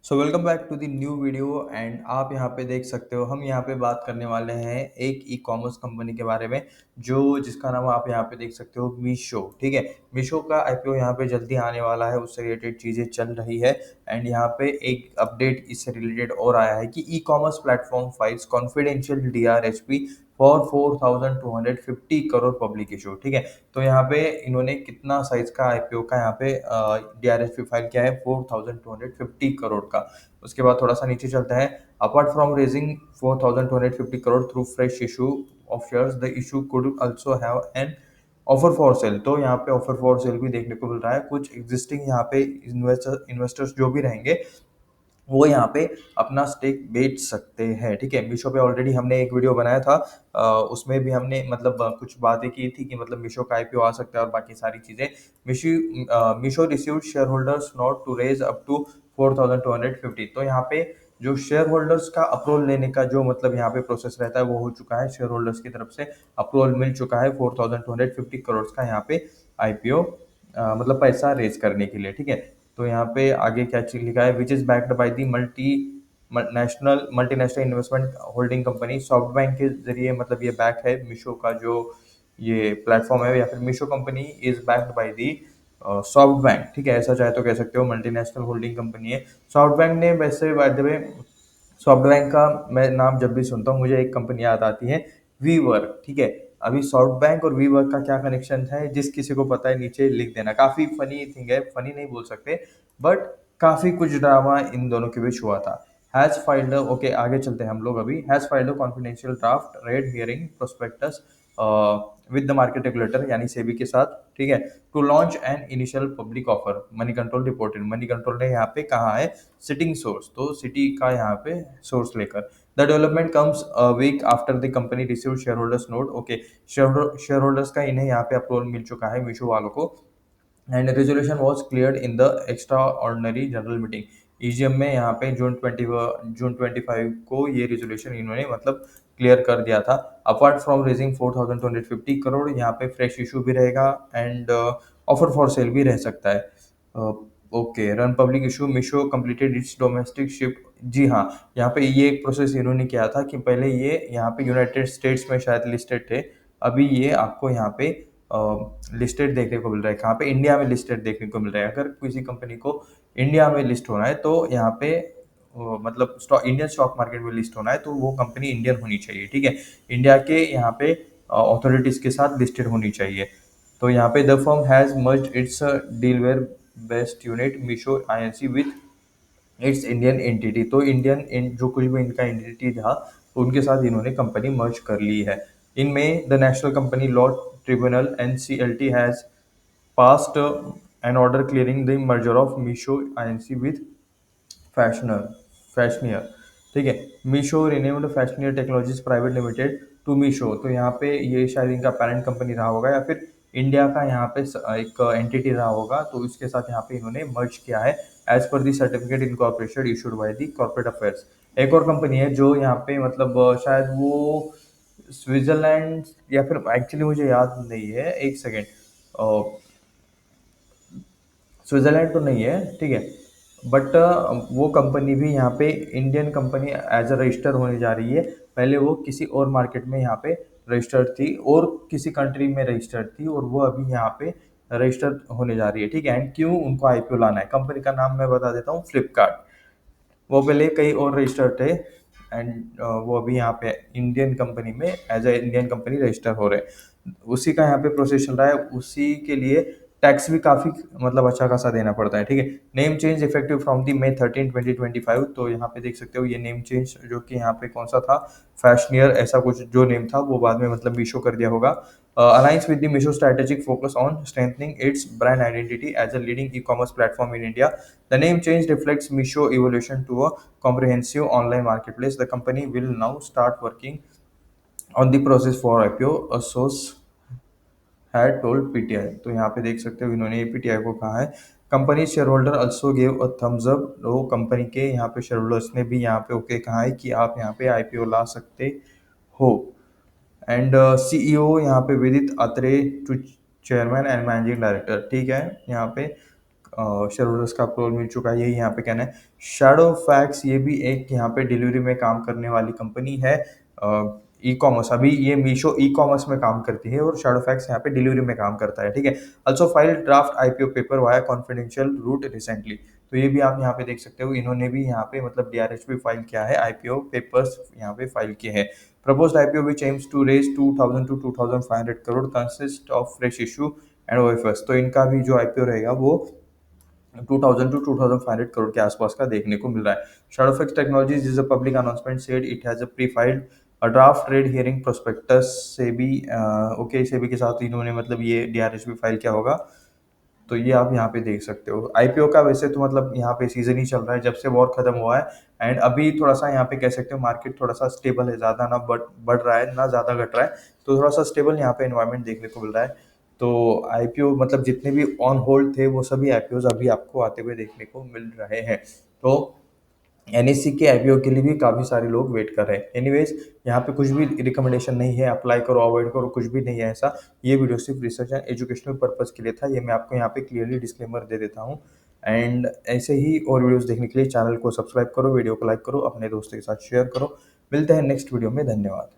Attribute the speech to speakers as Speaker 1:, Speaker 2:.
Speaker 1: So welcome back to the new video and आप यहाँ पे देख सकते हो हम यहाँ पे बात करने वाले हैं एक ई कॉमर्स कंपनी के बारे में जो जिसका नाम आप यहाँ पे देख सकते हो मीशो। ठीक है। मीशो का आईपीओ यहाँ पे जल्दी आने वाला है, उससे रिलेटेड चीज़ें चल रही है। एंड यहाँ पे एक अपडेट इससे रिलेटेड और आया है कि ई commerce platform files confidential DRHP for 4,250 crore public issue. ठीक है। तो यहाँ पे इन्होंने कितना साइज का आईपीओ का यहाँ पे डीआरएचपी फाइल किया है 4,250 करोड़ का। उसके बाद थोड़ा सा नीचे चलता है। Apart from raising 4,250 crore through fresh issue of shares the issue could also have an offer for sale. तो यहाँ पे ऑफर फॉर सेल भी देखने को मिल रहा है। कुछ एग्जिस्टिंग यहाँ पे इन्वेस्टर्स जो भी रहेंगे वो यहाँ पे अपना स्टेक बेच सकते हैं। ठीक है। मीशो पे ऑलरेडी हमने एक वीडियो बनाया था। उसमें भी हमने मतलब कुछ बातें की थी कि मतलब मीशो का आईपीओ आ सकता है और बाकी सारी चीजें। Meesho received share holders note to raise up to 4,250। तो यहाँ पे जो शेयर होल्डर्स का अप्रूवल लेने का जो मतलब यहाँ पे प्रोसेस रहता है वो हो चुका है। शेयर होल्डर्स की तरफ से अप्रूवल मिल चुका है 4,250 करोड़ का यहाँ पे आईपीओ मतलब पैसा रेज करने के लिए। ठीक है। तो यहाँ पे आगे क्या चीज लिखा है, which is backed by the multinational investment holding company. Soft bank के जरिए मतलब ये बैक है मीशो का जो ये प्लेटफॉर्म है, या फिर Meesho company is backed by the soft bank. ठीक है। ऐसा चाहे तो कह सकते हो, मल्टीनेशनल होल्डिंग कंपनी है सॉफ्ट बैंक ने। वैसे by the way soft bank का मैं नाम जब भी सुनता हूँ मुझे एक कंपनी याद आती है, वीवर्क। ठीक है। अभी सॉफ्ट बैंक और वीवर्क का क्या कनेक्शन है, जिस किसी को पता है नीचे लिख देना। काफी फनी थिंग है, फनी नहीं बोल सकते बट काफी कुछ ड्रामा इन दोनों के बीच हुआ था। हैज फाइल्ड ओके आगे चलते हैं हम लोग। अभी has filed confidential draft red herring prospectus with the market regulator यानी सेबी के साथ। ठीक है। To launch an initial public offer, money control reported. Money control ने यहाँ पे कहा है सिटिंग सोर्स, तो सिटी का यहाँ पे सोर्स लेकर। The development comes a week after the company receive share holders note. Okay, share holders का इन्हें यहाँ पे अप्रूवल मिल चुका है मीशो वालों को। And resolution was cleared in the extra ordinary general meeting. EGM में यहाँ पे जून 25 को ये रेजोल्यूशन इन्होंने मतलब क्लियर कर दिया था। अपार्ट फ्रॉम रेजिंग 4,250 करोड़, यहाँ पे फ्रेश इशू भी रहेगा एंड ऑफर फॉर सेल भी रह सकता है। Okay, run public issue Meesho completed its domestic shift. जी हाँ, यहाँ पे ये एक प्रोसेस इन्होंने किया था कि पहले ये यहाँ पे यूनाइटेड स्टेट्स में शायद लिस्टेड थे। अभी ये आपको यहाँ पे लिस्टेड देखने को मिल रहा है। कहाँ पे? इंडिया में लिस्टेड देखने को मिल रहा है। अगर किसी कंपनी को इंडिया में लिस्ट होना है तो यहाँ पे मतलब इंडियन स्टॉक मार्केट में लिस्ट होना है तो वो कंपनी इंडियन होनी चाहिए। ठीक है। इंडिया के यहाँ पे अथॉरिटीज के साथ लिस्टेड होनी चाहिए। तो यहाँ पे the firm has merged its Delaware based unit Meesho INC with its Indian entity. तो जो कुछ भी इनका एंटिटी था उनके साथ इन्होंने कंपनी मर्ज कर ली है। इनमें the national company law tribunal NCLT has passed an order clearing the merger of Misho Inc. with Fashioner Fashioneer। ठीक है। Meesho renamed Fashnear technologies private limited to Meesho. तो यहाँ पे ये शायद इनका पेरेंट कंपनी रहा होगा या फिर इंडिया का यहाँ पे एक एंटिटी रहा होगा, तो इसके साथ यहाँ पे इन्होंने मर्ज किया है as per the certificate incorporation issued by the corporate affairs. एक और कंपनी है जो यहाँ पे मतलब शायद वो स्विट्जरलैंड या फिर एक्चुअली मुझे याद नहीं है, एक सेकेंड। स्विट्जरलैंड तो नहीं है। ठीक है। बट वो कंपनी भी यहाँ पे Indian company as a register होने जा रही है। पहले वो किसी और मार्केट में यहाँ पे रजिस्टर्ड थी और किसी कंट्री में रजिस्टर्ड थी, और वो अभी यहाँ पे रजिस्टर्ड होने जा रही है। ठीक है। एंड क्यों उनको आईपीओ लाना है, कंपनी का नाम मैं बता देता हूँ, फ्लिपकार्ट। वो पहले कई और रजिस्टर्ड थे एंड वो अभी यहाँ पे इंडियन कंपनी में as a Indian company register हो रहे हैं। उसी का यहाँ पे प्रोसेस चल रहा है। उसी के लिए टैक्स भी काफी मतलब अच्छा खासा देना पड़ता है। ठीक है। Name change effective from the May 13, 2025। तो यहाँ पे देख सकते हो ये नेम चेंज जो कि यहाँ पे कौन सा था, फैशनियर ऐसा कुछ जो नेम था वो बाद में मतलब मीशो कर दिया होगा। Alliance with the Meesho strategic focus on strengthening its brand identity as a leading e commerce platform in India. The name change reflects Misho evolution to a comprehensive online marketplace. The company will now start working on the process for IPO, a source had told PTI। तो यहाँ पे देख सकते हो इन्होंने PTI को कहा है। Company share holder also gave a thumbs up. तो कंपनी के यहाँ पे शेयर होल्डर्स ने भी यहाँ पे ओके कहा है कि आप यहाँ पे आईपीओ ला सकते हो। एंड सीईओ यहाँ पे Vidit Aatrey to chairman and managing director. ठीक है। यहाँ पे शेयर होल्डर्स का अप्रूवल मिल चुका है, यही यहाँ पे कहना है। शैडोफैक्स ये भी एक यहाँ पे डिलीवरी में काम करने वाली कंपनी है, ई-कॉमर्स। अभी ये मीशो ई-कॉमर्स में काम करती है और शैडोफैक्स यहाँ पे डिलीवरी में काम करता है, ठीक है। Also file draft IPO paper via confidential route recently. तो ये भी आप यहाँ पे देख सकते हो, इन्होंने भी यहाँ पे मतलब डीआरएच भी फाइल किया है, आईपीओ पेपर्स यहाँ पे फाइल किए हैं। Proposed IPO which aims to raise 2000 to 2500 crore consist of fresh issue and OFS। तो इनका भी जो आईपीओ रहेगा वो 2000 टू 2500 करोड़ के आसपास का देखने को मिल रहा है। Shadowfax Technologies is a public announcement said it has a pre-filed a draft trade hearing prospectus SEBI. Okay, SEBI के साथ इन्होंने मतलब ये डीआरएच भी फाइल किया होगा। तो ये आप यहाँ पे देख सकते हो। आईपीओ का वैसे तो मतलब यहाँ पे सीजन ही चल रहा है जब से वॉर खत्म हुआ है, एंड अभी थोड़ा सा यहाँ पे कह सकते हो मार्केट थोड़ा सा स्टेबल है, ज़्यादा ना बढ़ रहा है ना ज़्यादा घट रहा है, तो थोड़ा सा स्टेबल यहाँ पे एनवायरनमेंट देखने को मिल रहा है। तो आईपीओ मतलब जितने भी ऑन होल्ड थे वो सभी आईपीओ अभी आपको आते हुए देखने को मिल रहे हैं। तो एनएससी के आईपीओ के लिए भी काफ़ी सारे लोग वेट कर रहे हैं। एनीवेज, यहाँ पे कुछ भी रिकमेंडेशन नहीं है, अप्लाई करो अवॉइड करो, कुछ भी नहीं है ऐसा। ये वीडियो सिर्फ रिसर्च एंड एजुकेशनल पर्पज़ के लिए था, ये मैं आपको यहाँ पे क्लियरली डिस्क्लेमर दे देता हूँ। एंड ऐसे ही और वीडियोस देखने के लिए चैनल को सब्सक्राइब करो, वीडियो को लाइक करो, अपने दोस्तों के साथ शेयर करो। मिलते हैं नेक्स्ट वीडियो में, धन्यवाद।